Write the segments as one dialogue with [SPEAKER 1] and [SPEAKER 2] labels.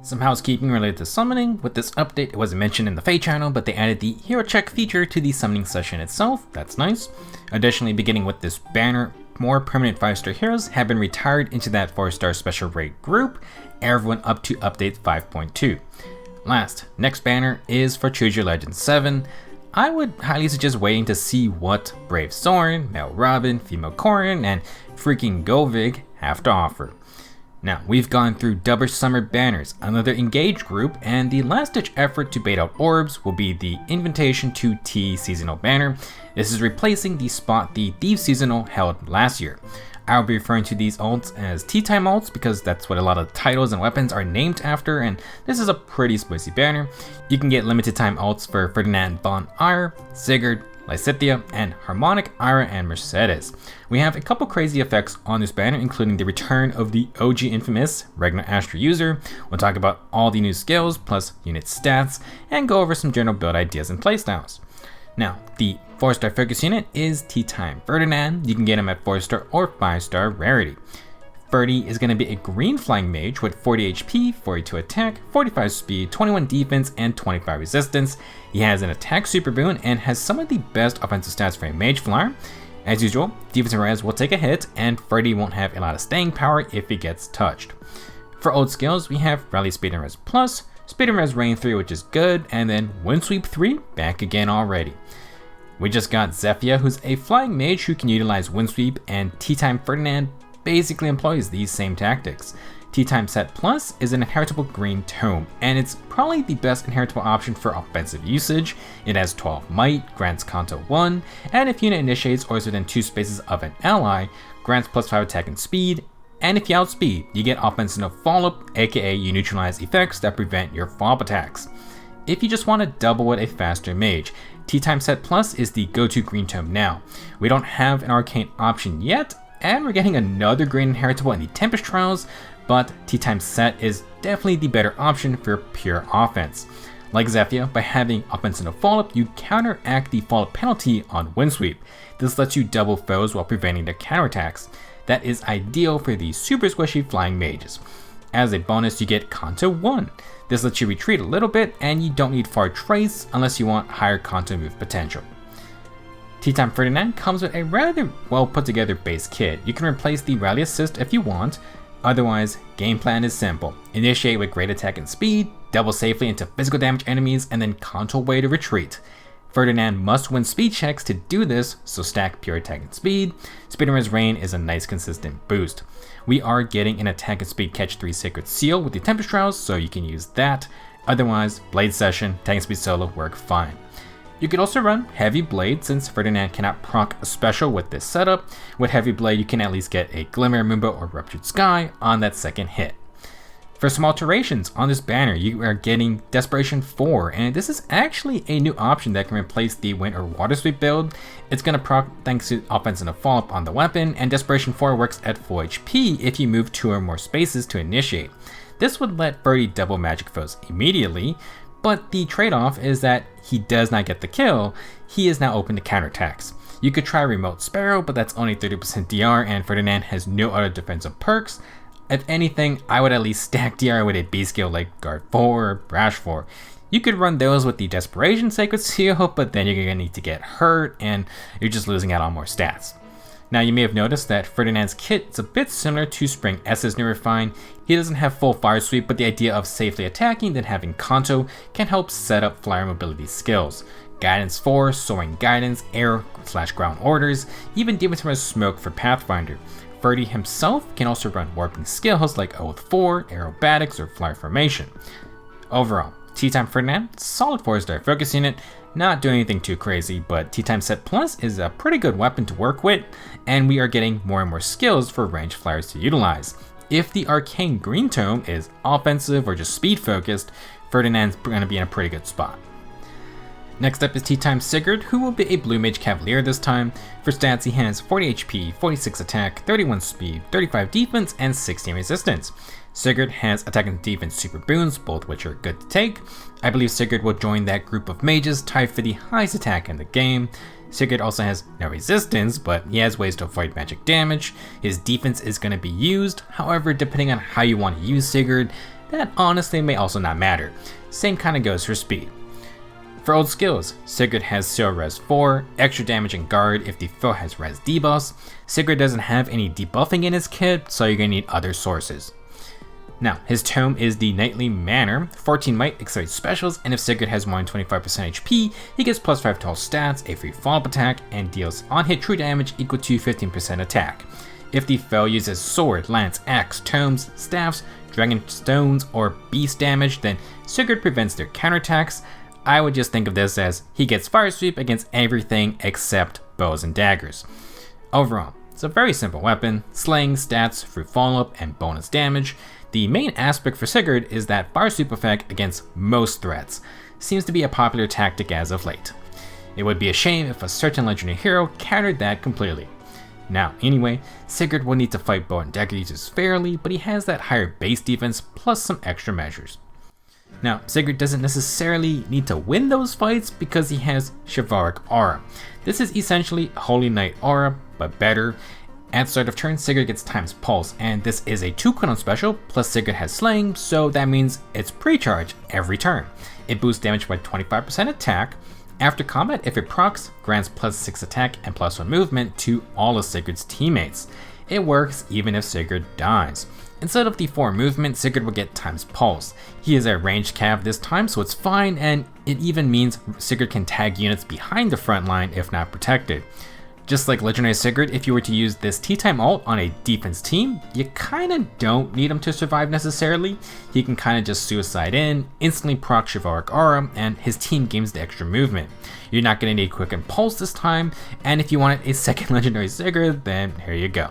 [SPEAKER 1] Some housekeeping related to summoning. With this update, it wasn't mentioned in the Fate channel, but they added the hero check feature to the summoning session itself. That's nice. Additionally, beginning with this banner, more permanent 5-star heroes have been retired into that 4-star special raid group, everyone up to update 5.2. Last, next banner is for Choose Your Legend 7. I would highly suggest waiting to see what Brave Soren, Male Robin, Female Corin, and freaking Govig have to offer. Now, we've gone through Double Summer banners, another engaged group, and the last-ditch effort to bait out orbs will be the Invitation to T seasonal banner. This is replacing the spot the Thief seasonal held last year. I'll be referring to these ults as Teatime ults because that's what a lot of titles and weapons are named after, and this is a pretty spicy banner. You can get limited time ults for Ferdinand von Ayra, Sigurd, Lysithea, and Harmonic Ayra and Mercedes. We have a couple crazy effects on this banner, including the return of the OG infamous Ragnar Astra user. We'll talk about all the new skills plus unit stats and go over some general build ideas and playstyles. Now, the 4-star focus unit is Teatime Ferdinand. You can get him at 4-star or 5-star rarity. Ferdy is going to be a green flying mage with 40 HP, 42 attack, 45 speed, 21 defense, and 25 resistance. He has an attack super boon and has some of the best offensive stats for a mage flyer. As usual, defense and res will take a hit, and Ferdy won't have a lot of staying power if he gets touched. For old skills, we have Rally Speed and Res Plus, Speed and Res Rain 3, which is good, and then Wind Sweep 3, back again already. We just got Zephyr, who's a flying mage who can utilize Wind Sweep, and Teatime Ferdinand basically employs these same tactics. Teatime Set Plus is an inheritable green tome, and it's probably the best inheritable option for offensive usage. It has 12 might, grants Kanto 1, and if unit initiates or is within 2 spaces of an ally, grants plus 5 attack and speed, and if you outspeed, you get offensive follow-up, aka you neutralize effects that prevent your follow-up attacks. If you just want to double with a faster mage, Teatime Set Plus is the go-to green tome now. We don't have an arcane option yet, and we're getting another green inheritable in the Tempest Trials, but Teatime Set is definitely the better option for pure offense. Like Zephyr, by having offensive follow-up, you counteract the follow-up penalty on Wind Sweep. This lets you double foes while preventing their counterattacks. That is ideal for the super squishy flying mages. As a bonus, you get Kanto 1. This lets you retreat a little bit, and you don't need far trace unless you want higher Kanto move potential. Teatime Ferdinand comes with a rather well put together base kit. You can replace the rally assist if you want. Otherwise, game plan is simple. Initiate with great attack and speed, double safely into physical damage enemies, and then Kanto way to retreat. Ferdinand must win speed checks to do this, so stack pure attack and speed. Speed and Res Rain is a nice consistent boost. We are getting an attack and speed catch 3 Sacred Seal with the Tempest Trials, so you can use that. Otherwise, Blade Session, attack and speed solo work fine. You could also run Heavy Blade since Ferdinand cannot proc a special with this setup. With Heavy Blade, you can at least get a Glimmer, Moonbow, or Ruptured Sky on that second hit. For some alterations on this banner, you are getting Desperation 4, and this is actually a new option that can replace the Wind or Water Sweep build. It's going to proc thanks to offensive follow-up on the weapon, and Desperation 4 works at full HP if you move 2 or more spaces to initiate. This would let Ferdy double magic foes immediately, but the trade-off is that he does not get the kill. He is now open to counterattacks. You could try Remote Sparrow, but that's only 30% DR, and Ferdinand has no other defensive perks. If anything, I would at least stack DR with a B skill like Guard 4 or Brash 4. You could run those with the Desperation Sacred Seal, but then you're going to need to get hurt, and you're just losing out on more stats. Now, you may have noticed that Ferdinand's kit is a bit similar to Spring S's new refine. He doesn't have full fire sweep, but the idea of safely attacking then having Kanto can help set up flyer mobility skills. Guidance 4, Soaring Guidance, Air/Ground Orders, even Demon Res Smoke for Pathfinder. Ferdy himself can also run warping skills like Oath 4, Aerobatics, or Flyer Formation. Overall, Teatime Ferdinand, solid 4-star focus unit, not doing anything too crazy, but Teatime Set Plus is a pretty good weapon to work with, and we are getting more and more skills for ranged flyers to utilize. If the Arcane Green Tome is offensive or just speed focused, Ferdinand's going to be in a pretty good spot. Next up is Teatime Sigurd, who will be a Blue Mage Cavalier this time. For stats, he has 40 HP, 46 attack, 31 speed, 35 defense, and 16 resistance. Sigurd has attack and defense super boons, both which are good to take. I believe Sigurd will join that group of mages tied for the highest attack in the game. Sigurd also has no resistance, but he has ways to avoid magic damage. His defense is going to be used, however, depending on how you want to use Sigurd, that honestly may also not matter. Same kinda goes for speed. For old skills, Sigurd has 0 res 4, extra damage and guard if the foe has res debuffs. Sigurd doesn't have any debuffing in his kit, so you're gonna need other sources. Now, his tome is the Knightly Manner, 14 might, accelerates specials, and if Sigurd has more than 25% HP, he gets plus 5 to all stats, a free follow-up attack, and deals on-hit true damage equal to 15% attack. If the foe uses sword, lance, axe, tomes, staffs, dragon stones, or beast damage, then Sigurd prevents their counterattacks. I would just think of this as he gets fire sweep against everything except bows and daggers. Overall, it's a very simple weapon, slaying stats, free follow-up, and bonus damage. The main aspect for Sigurd is that fire sweep effect against most threats. Seems to be a popular tactic as of late. It would be a shame if a certain legendary hero countered that completely. Now, anyway, Sigurd will need to fight bow and dagger users fairly, but he has that higher base defense plus some extra measures. Now, Sigurd doesn't necessarily need to win those fights because he has Chivalric Aura. This is essentially Holy Knight Aura, but better. At start of turn, Sigurd gets times pulse, and this is a 2 cooldown special, plus Sigurd has slaying, so that means it's pre-charge every turn. It boosts damage by 25% attack. After combat, if it procs, grants plus 6 attack and plus 1 movement to all of Sigurd's teammates. It works even if Sigurd dies. Instead of the 4 movement, Sigurd will get times pulse. He is a ranged cav this time, so it's fine, and it even means Sigurd can tag units behind the front line if not protected. Just like Legendary Sigurd, if you were to use this Teatime ult on a defense team, you kinda don't need him to survive necessarily. He can kinda just suicide in, instantly proc Chivalric Aura, and his team gains the extra movement. You're not gonna need Quick and Pulse this time, and if you wanted a second Legendary Sigurd, then here you go.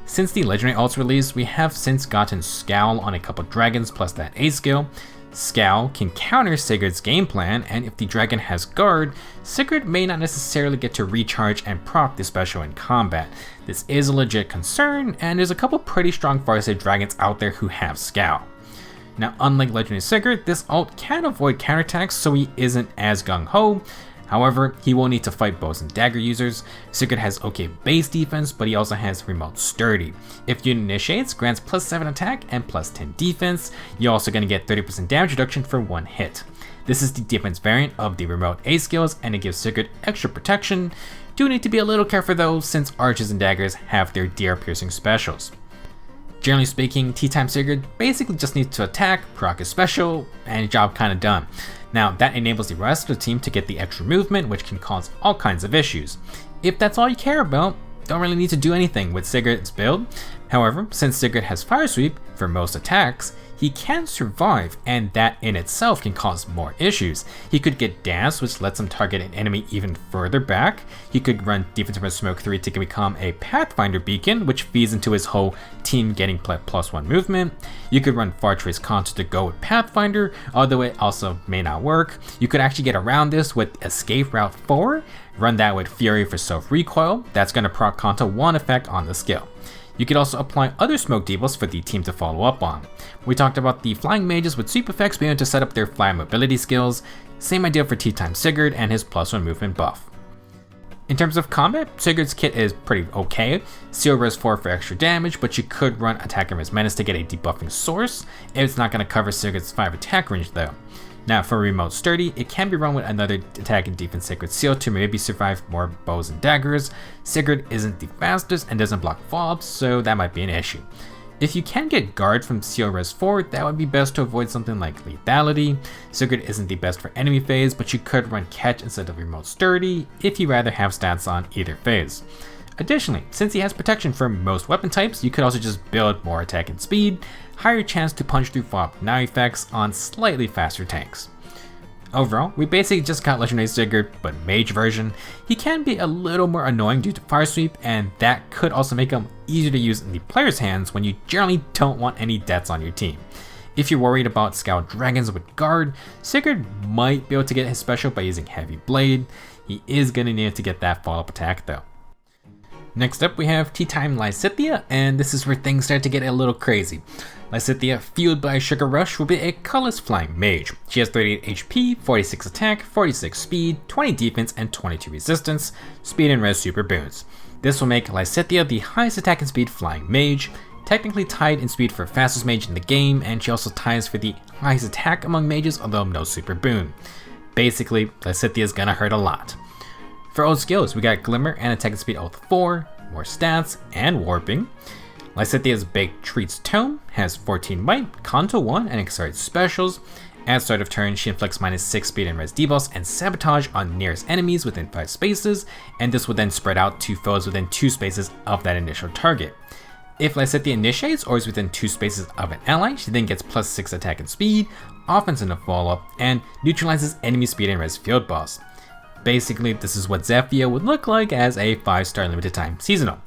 [SPEAKER 1] Since the Legendary ult's release, we have since gotten Scowl on a couple dragons plus that A skill. Scowl can counter Sigurd's game plan, and if the dragon has guard, Sigurd may not necessarily get to recharge and proc the special in combat. This is a legit concern, and there's a couple pretty strong Farsight dragons out there who have Scowl. Now, unlike Legendary Sigurd, this ult can avoid counterattacks, so he isn't as gung-ho. However, he will need to fight bows and dagger users. Sigurd has okay base defense, but he also has remote sturdy. If unit initiates, grants plus 7 attack and plus 10 defense. You're also going to get 30% damage reduction for 1 hit. This is the defense variant of the remote A skills, and it gives Sigurd extra protection. Do need to be a little careful though, since archers and daggers have their DR piercing specials. Generally speaking, Teatime Sigurd basically just needs to attack, proc his special, and job kinda done. Now, that enables the rest of the team to get the extra movement, which can cause all kinds of issues. If that's all you care about, don't really need to do anything with Sigurd's build. However, since Sigurd has Fire Sweep for most attacks, he can survive, and that in itself can cause more issues. He could get Dance, which lets him target an enemy even further back. He could run Defensive from Smoke 3 to become a Pathfinder Beacon, which feeds into his whole team getting plus 1 movement. You could run Far Trace Concert to go with Pathfinder, although it also may not work. You could actually get around this with Escape Route 4, run that with Fury for self-recoil. That's going to proc Conta 1 effect on the skill. You could also apply other smoke debuffs for the team to follow up on. We talked about the flying mages with sweep effects being able to set up their fly mobility skills. Same idea for Teatime Sigurd and his plus 1 movement buff. In terms of combat, Sigurd's kit is pretty okay. 0 res 4 for extra damage, but you could run Attack and Res Menace to get a debuffing source. It's not going to cover Sigurd's 5 attack range though. Now for Remote Sturdy, it can be run with another attack and defense Sacred Seal to maybe survive more bows and daggers. Sigurd isn't the fastest and doesn't block follow-ups, so that might be an issue. If you can get guard from CO Res 4, that would be best to avoid something like lethality. Sigurd isn't the best for enemy phase, but you could run catch instead of Remote Sturdy if you rather have stats on either phase. Additionally, since he has protection for most weapon types, you could also just build more attack and speed, higher chance to punch through follow-up now effects on slightly faster tanks. Overall, we basically just got Legendary Sigurd, but mage version. He can be a little more annoying due to Fire Sweep, and that could also make him easier to use in the player's hands when you generally don't want any deaths on your team. If you're worried about Scout Dragons with Guard, Sigurd might be able to get his special by using Heavy Blade. He is going to need to get that follow-up attack though. Next up we have Teatime Lysithea, and this is where things start to get a little crazy. Lysithea, fueled by Sugar Rush, will be a colorless flying mage. She has 38 HP, 46 attack, 46 speed, 20 defense, and 22 resistance, speed and res super boons. This will make Lysithea the highest attack and speed flying mage. technically tied in speed for fastest mage in the game, and she also ties for the highest attack among mages, although no super boon. Basically, Lysithea is gonna hurt a lot. For old skills, we got Glimmer and attack speed Oath 4, more stats, and warping. Lysithea's Baked Treats Tome has 14 bite, Conto 1, and accelerated specials. At start of turn, she inflicts -6 speed and res debuffs and sabotage on nearest enemies within 5 spaces, and this will then spread out to foes within 2 spaces of that initial target. If Lysithea initiates or is within 2 spaces of an ally, she then gets +6 attack and speed, offense in a follow-up, and neutralizes enemy speed and res field boss. Basically, this is what Zephyr would look like as a 5-star limited time seasonal.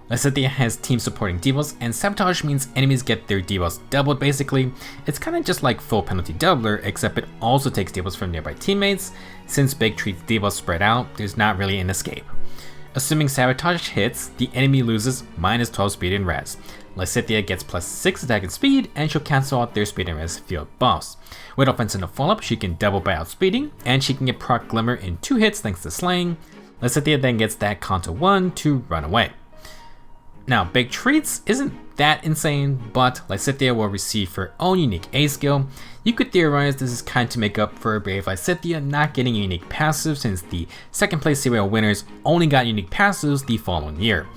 [SPEAKER 1] Lysithea has team supporting debuffs, and sabotage means enemies get their debuffs doubled basically. It's kinda just like full penalty doubler, except it also takes debuffs from nearby teammates. Since Big Treat's debuffs spread out, there's not really an escape. Assuming sabotage hits, the enemy loses -12 speed and res. Lysithea gets +6 attack and speed, and she'll cancel out their speed and res field buffs. With offense and a follow-up, she can double by outspeeding, and she can get proc Glimmer in 2 hits thanks to slaying. Lysithea then gets that Conto 1 to run away. Now, Big Treats isn't that insane, but Lysithea will receive her own unique A skill. You could theorize this is kind to make up for Brave Lysithea not getting a unique passive, since the second place CWL winners only got unique passives the following year.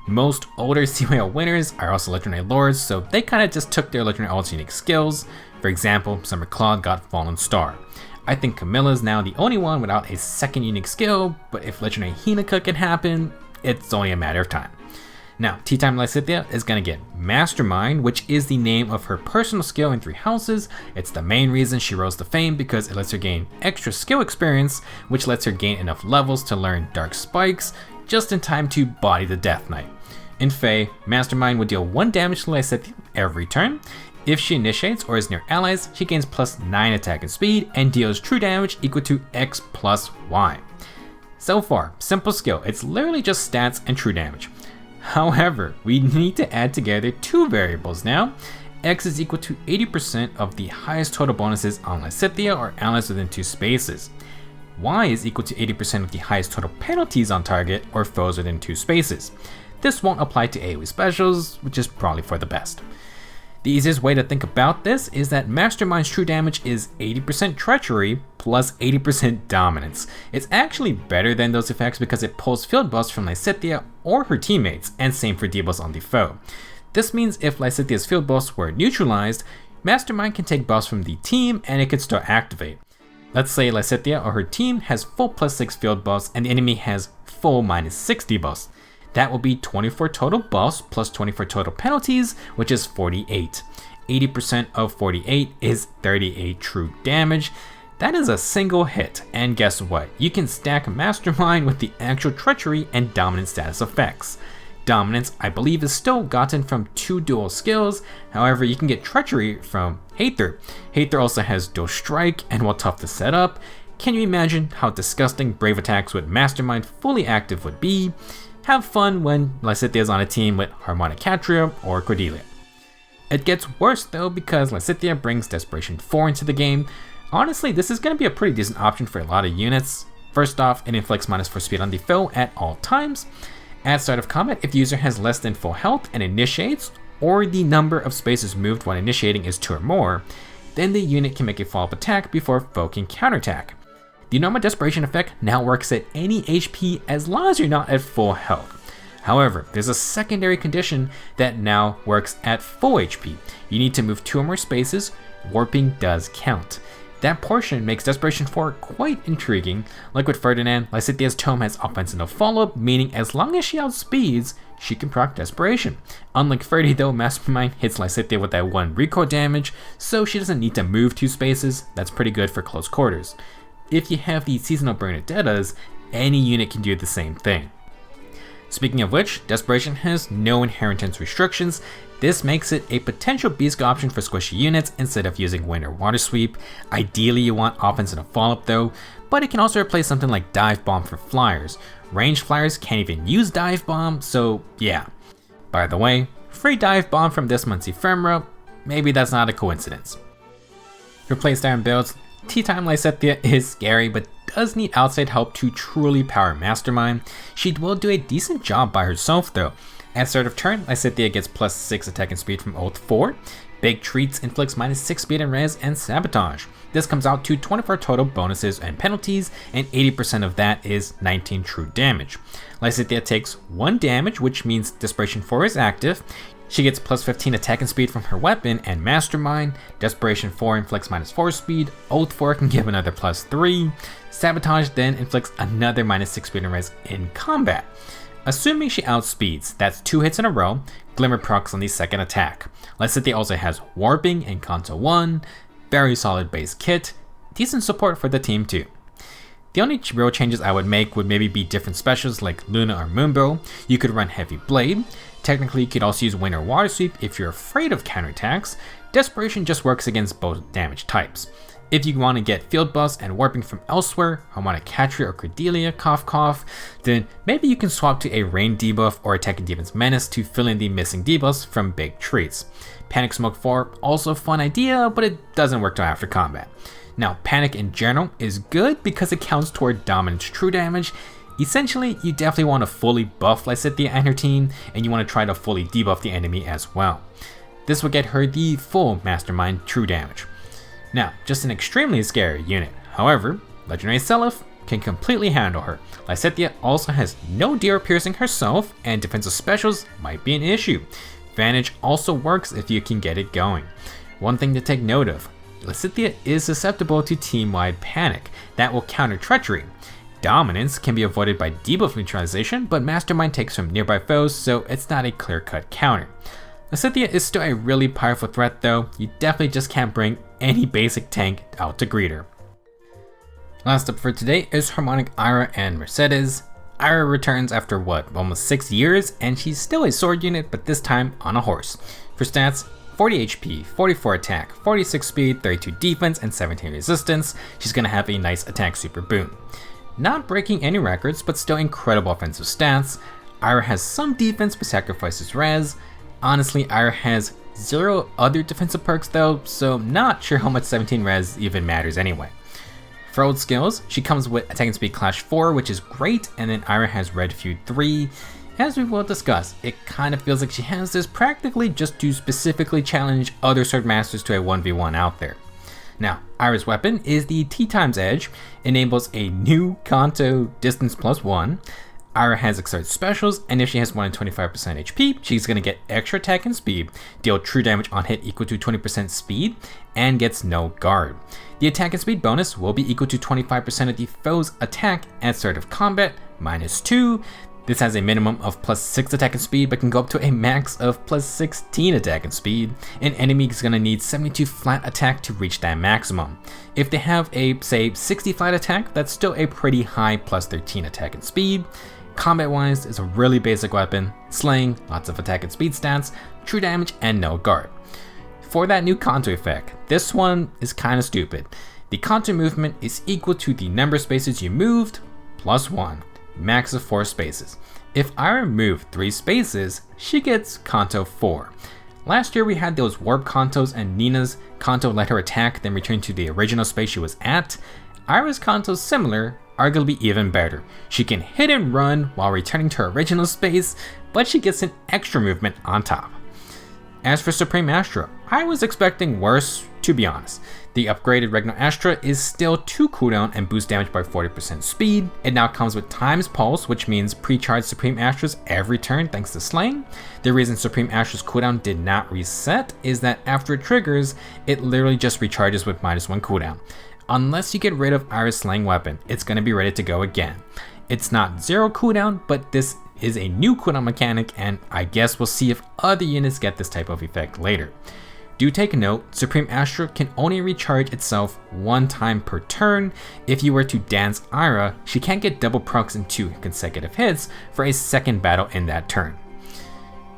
[SPEAKER 1] Most older CWL winners are also Legendary Lords, so they kinda just took their Legendary Lords' unique skills. For example, Summer Claude got Fallen Star. I think Camilla's now the only one without a second unique skill, but if Legendary Hinaka can happen, it's only a matter of time. Now, Teatime Lysithea is going to get Mastermind, which is the name of her personal skill in 3 houses. It's the main reason she rose to fame because it lets her gain extra skill experience, which lets her gain enough levels to learn Dark Spikes, just in time to body the Death Knight. In Fae, Mastermind would deal 1 damage to Lysithea every turn. If she initiates or is near allies, she gains +9 attack and speed and deals true damage equal to X + Y. So far, simple skill, it's literally just stats and true damage. However, we need to add together 2 variables now. X is equal to 80% of the highest total bonuses on Lysithea or allies within 2 spaces. Y is equal to 80% of the highest total penalties on target or foes within 2 spaces. This won't apply to AoE specials, which is probably for the best. The easiest way to think about this is that Mastermind's true damage is 80% treachery plus 80% dominance. It's actually better than those effects because it pulls field buffs from Lysithea or her teammates, and same for debuffs on the foe. This means if Lysithea's field buffs were neutralized, Mastermind can take buffs from the team and it can still activate. Let's say Lysithea or her team has full +6 field buffs and the enemy has full -6 debuffs. That will be 24 total buffs plus 24 total penalties, which is 48. 80% of 48 is 38 true damage. That is a single hit, and guess what? You can stack Mastermind with the actual treachery and dominance status effects. Dominance, I believe, is still gotten from 2 dual skills, however you can get treachery from Aegir. Aegir also has dual strike, and while tough to set up, can you imagine how disgusting brave attacks with Mastermind fully active would be? Have fun when Lysithea is on a team with Harmonic Ayra or Cordelia. It gets worse though because Lysithea brings Desperation 4 into the game. Honestly, this is going to be a pretty decent option for a lot of units. First off, it inflicts -4 speed on the foe at all times. At start of combat, if the user has less than full health and initiates, or the number of spaces moved when initiating is 2 or more, then the unit can make a follow-up attack before foe can counterattack. The normal Desperation effect now works at any HP as long as you're not at full health. However, there's a secondary condition that now works at full HP. You need to move 2 or more spaces. Warping does count. That portion makes Desperation 4 quite intriguing. Like with Ferdinand, Lysithea's Tome has offense and no follow-up, meaning as long as she outspeeds, she can proc Desperation. Unlike Ferdy though, Mastermind hits Lysithea with that 1 recoil damage, so she doesn't need to move 2 spaces. That's pretty good for close quarters. If you have the seasonal Bernadettas, any unit can do the same thing. Speaking of which, Desperation has no inheritance restrictions. This makes it a potential B-skill option for squishy units instead of using Wind or Water Sweep. Ideally you want offense and a follow-up though, but it can also replace something like Dive Bomb for flyers. Ranged flyers can't even use Dive Bomb, so yeah. By the way, free Dive Bomb from this month's Ephemera, maybe that's not a coincidence. For playstyle builds, Teatime Lysithea is scary, but does need outside help to truly power Mastermind. She will do a decent job by herself though. At start of turn, Lysithea gets plus 6 attack and speed from Oath 4. Big Treats inflicts minus 6 speed and res and sabotage. This comes out to 24 total bonuses and penalties, and 80% of that is 19 true damage. Lysithea takes 1 damage, which means Desperation 4 is active. She gets plus 15 attack and speed from her weapon and Mastermind. Desperation 4 inflicts minus 4 speed. Oath 4 can give another plus 3. Sabotage then inflicts another minus 6 speed and res in combat. Assuming she outspeeds, that's 2 hits in a row. Glimmer procs on the second attack. Lysithea also has Warping and Kanto 1. Very solid base kit. Decent support for the team too. The only real changes I would make would maybe be different specials like Luna or Moonbow. You could run Heavy Blade. Technically, you could also use Wind or Water Sweep if you're afraid of counterattacks. Desperation just works against both damage types. If you want to get Field Buffs and Warping from elsewhere, Harmonic Ayra or Cordelia, cough cough, then maybe you can swap to a Rain debuff or Attack and Defense Menace to fill in the missing debuffs from Big Treats. Panic Smoke 4, also a fun idea, but it doesn't work till after combat. Now, Panic in general is good because it counts toward Dominance true damage. Essentially, you definitely want to fully buff Lysithea and her team, and you want to try to fully debuff the enemy as well. This will get her the full Mastermind true damage. Now, just an extremely scary unit. However, Legendary Seliph can completely handle her. Lysithea also has no Deer Piercing herself, and defensive specials might be an issue. Vantage also works if you can get it going. One thing to take note of, Lysithea is susceptible to team-wide panic that will counter treachery. Dominance can be avoided by debuff neutralization, but Mastermind takes from nearby foes, so it's not a clear-cut counter. Lysithea is still a really powerful threat though. You definitely just can't bring any basic tank out to greet her. Last up for today is Harmonic Ayra and Mercedes. Ayra returns after almost 6 years, and she's still a sword unit, but this time on a horse. For stats, 40 HP, 44 attack, 46 speed, 32 defense, and 17 resistance. She's gonna have a nice attack super boon. Not breaking any records, but still incredible offensive stats. Ayra has some defense but sacrifices res. Honestly, Ayra has 0 other defensive perks though, so not sure how much 17 res even matters anyway. For old skills, she comes with Attack and Speed Clash 4, which is great, and then Ayra has Red Feud 3. As we will discuss, it kind of feels like she has this practically just to specifically challenge other sword masters to a 1v1 out there. Now, Ayra's weapon is the Teatime's Edge, enables a new Kanto distance +1. Ayra has Exert specials, and if she has more than 25% HP, she's going to get extra attack and speed, deal true damage on hit equal to 20% speed, and gets no guard. The attack and speed bonus will be equal to 25% of the foe's attack at start of combat, -2. This has a minimum of +6 attack and speed, but can go up to a max of +16 attack and speed. An enemy is going to need 72 flat attack to reach that maximum. If they have a, say, 60 flat attack, that's still a pretty high +13 attack and speed. Combat-wise, it's a really basic weapon, slaying, lots of attack and speed stats, true damage, and no guard. For that new Kanto effect, this one is kind of stupid. The Kanto movement is equal to the number of spaces you moved, +1, max of 4 spaces. If Ayra moved 3 spaces, she gets Kanto 4. Last year we had those Warp Kantos, and Nina's Kanto let her attack, then return to the original space she was at. Ayra's Kanto's similar, arguably even better. She can hit and run while returning to her original space, but she gets an extra movement on top. As for Supreme Astra, I was expecting worse, to be honest. The upgraded Regno Astra is still 2 cooldown and boosts damage by 40% speed. It now comes with Time's Pulse, which means pre-charge Supreme Astras every turn thanks to Slaying. The reason Supreme Astra's cooldown did not reset is that after it triggers, it literally just recharges with -1 cooldown. Unless you get rid of Ayra's Slaying weapon, it's going to be ready to go again. It's not 0 cooldown, but this is a new cooldown mechanic, and I guess we'll see if other units get this type of effect later. Do take note, Supreme Astra can only recharge itself 1 time per turn. If you were to dance Ayra, she can't get double procs in 2 consecutive hits for a second battle in that turn.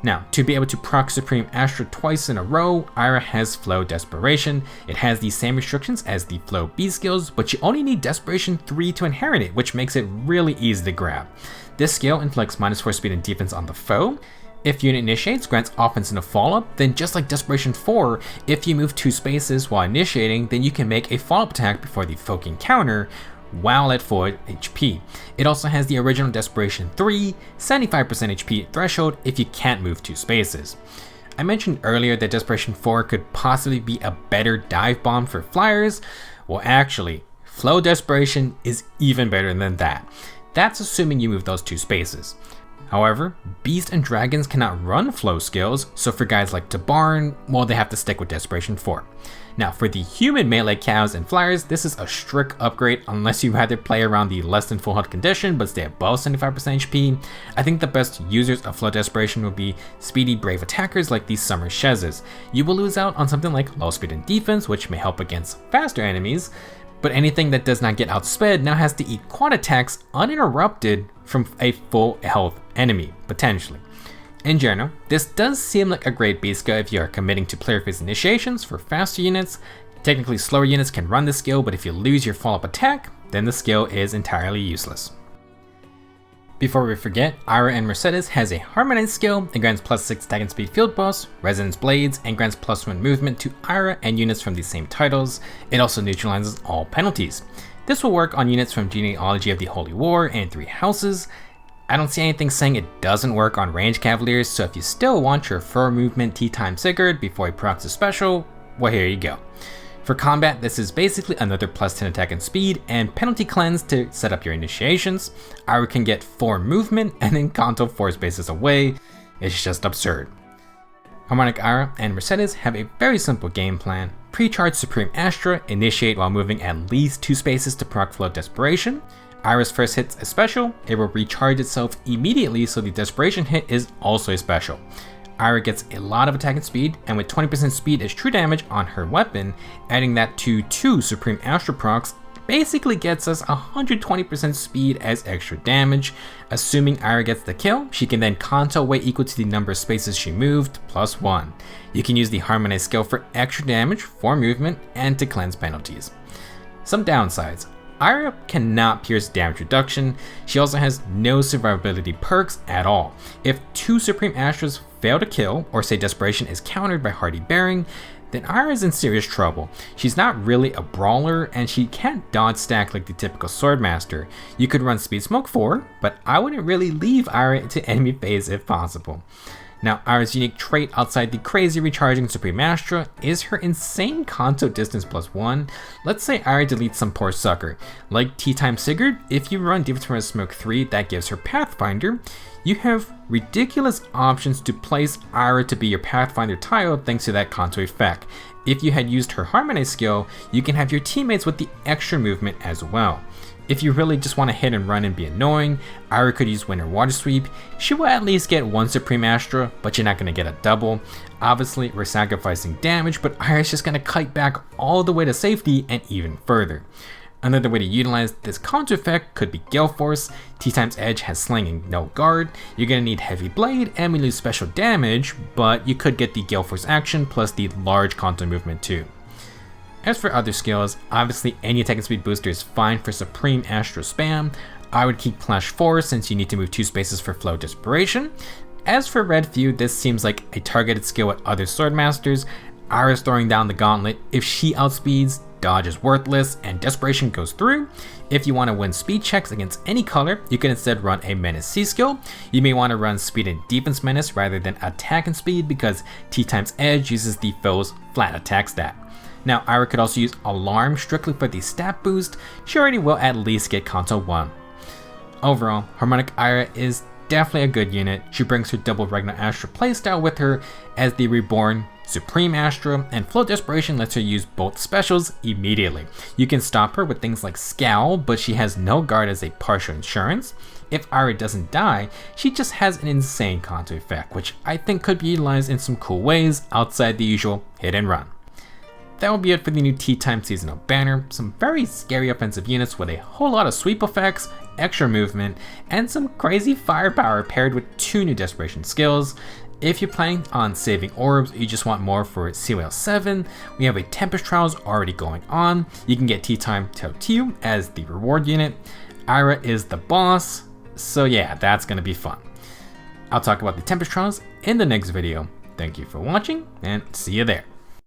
[SPEAKER 1] Now, to be able to proc Supreme Astra twice in a row, Ayra has Flow Desperation. It has the same restrictions as the Flow B skills, but you only need Desperation 3 to inherit it, which makes it really easy to grab. This skill inflicts -4 speed and defense on the foe. If unit initiates, grants offense in a follow-up, then just like Desperation 4, if you move 2 spaces while initiating, then you can make a follow-up attack before the foe can counter. while at 4 HP. It also has the original Desperation 3, 75% HP threshold if you can't move 2 spaces. I mentioned earlier that Desperation 4 could possibly be a better dive bomb for flyers. Well, actually, Flow Desperation is even better than that. That's assuming you move those 2 spaces. However, Beast and Dragons cannot run flow skills, so for guys like Tabarn, well, they have to stick with Desperation 4. Now, for the human melee cows and flyers, this is a strict upgrade unless you rather play around the less than full health condition but stay above 75% HP. I think the best users of Flow Desperation will be speedy brave attackers like these Summer Shezes. You will lose out on something like low speed and defense, which may help against faster enemies, but anything that does not get outsped now has to eat quad attacks uninterrupted from a full health enemy, potentially. In general, this does seem like a great beast skill if you are committing to player phase initiations for faster units. Technically slower units can run this skill, but if you lose your follow-up attack, then the skill is entirely useless. Before we forget, Ayra and Mercedes has a Harmonic skill. It grants +6 attack and speed field boss, Resonance Blades, and grants +1 movement to Ayra and units from the same titles. It also neutralizes all penalties. This will work on units from Genealogy of the Holy War and 3 houses. I don't see anything saying it doesn't work on Ranged Cavaliers, so if you still want your 4 movement Teatime Sigurd before he procs a special, well, here you go. For combat, this is basically another +10 attack and speed and penalty cleanse to set up your initiations. Ayra can get 4 movement and then Kanto 4 spaces away. It's just absurd. Harmonic Ayra and Mercedes have a very simple game plan. Pre-charge Supreme Astra, initiate while moving at least 2 spaces to proc Flow Desperation. Ayra's first hit's a special, it will recharge itself immediately, so the Desperation hit is also a special. Ayra gets a lot of attack and speed, and with 20% speed as true damage on her weapon, adding that to 2 Supreme Astra procs basically gets us 120% speed as extra damage. Assuming Ayra gets the kill, she can then Kanto weight equal to the number of spaces she moved, +1. You can use the Harmonic skill for extra damage, for movement, and to cleanse penalties. Some downsides. Ayra cannot pierce damage reduction. She also has no survivability perks at all. If 2 Supreme Astras fail to kill, or say Desperation is countered by Hardy Bearing, then Ayra is in serious trouble. She's not really a brawler, and she can't dodge stack like the typical Swordmaster. You could run Speed Smoke 4, but I wouldn't really leave Ayra to enemy phase if possible. Now, Ayra's unique trait outside the crazy recharging Supreme Astra is her insane Kanto distance +1. Let's say Ayra deletes some poor sucker. Like Teatime Sigurd, if you run Defense from Smoke 3 that gives her Pathfinder, you have ridiculous options to place Ayra to be your Pathfinder tile thanks to that Kanto effect. If you had used her Harmonic skill, you can have your teammates with the extra movement as well. If you really just want to hit and run and be annoying, Ayra could use Winter Water Sweep. She will at least get 1 Supreme Astra, but you're not going to get a double. Obviously, we're sacrificing damage, but Ayra's just going to kite back all the way to safety and even further. Another way to utilize this Kanto effect could be Gale Force. Teatime's Edge has Sling and no guard. You're going to need Heavy Blade and we lose special damage, but you could get the Gale Force action plus the large Kanto movement too. As for other skills, obviously any attack and speed booster is fine for Supreme Astra spam. I would keep Clash 4 since you need to move 2 spaces for Flow Desperation. As for Red Feud, this seems like a targeted skill with other Swordmasters. Ayra's throwing down the gauntlet. If she outspeeds, dodge is worthless and Desperation goes through. If you want to win speed checks against any color, you can instead run a Menace C skill. You may want to run Speed and Defense Menace rather than Attack and Speed because Teatime's Edge uses the foe's flat attack stat. Now, Ayra could also use Alarm strictly for the stat boost. She already will at least get Kanto 1. Overall, Harmonic Ayra is definitely a good unit. She brings her double Ragnar Astra playstyle with her as the Reborn Supreme Astra, and Flow Desperation lets her use both specials immediately. You can stop her with things like Scowl, but she has no guard as a partial insurance. If Ayra doesn't die, she just has an insane Kanto effect, which I think could be utilized in some cool ways outside the usual hit and run. That will be it for the new Teatime seasonal banner. Some very scary offensive units with a whole lot of sweep effects, extra movement, and some crazy firepower paired with 2 new Desperation skills. If you're planning on saving orbs or you just want more for COL 7, we have a Tempest Trials already going on. You can get Teatime Teo as the reward unit. Ayra is the boss, so yeah, that's gonna be fun. I'll talk about the Tempest Trials in the next video. Thank you for watching, and see you there.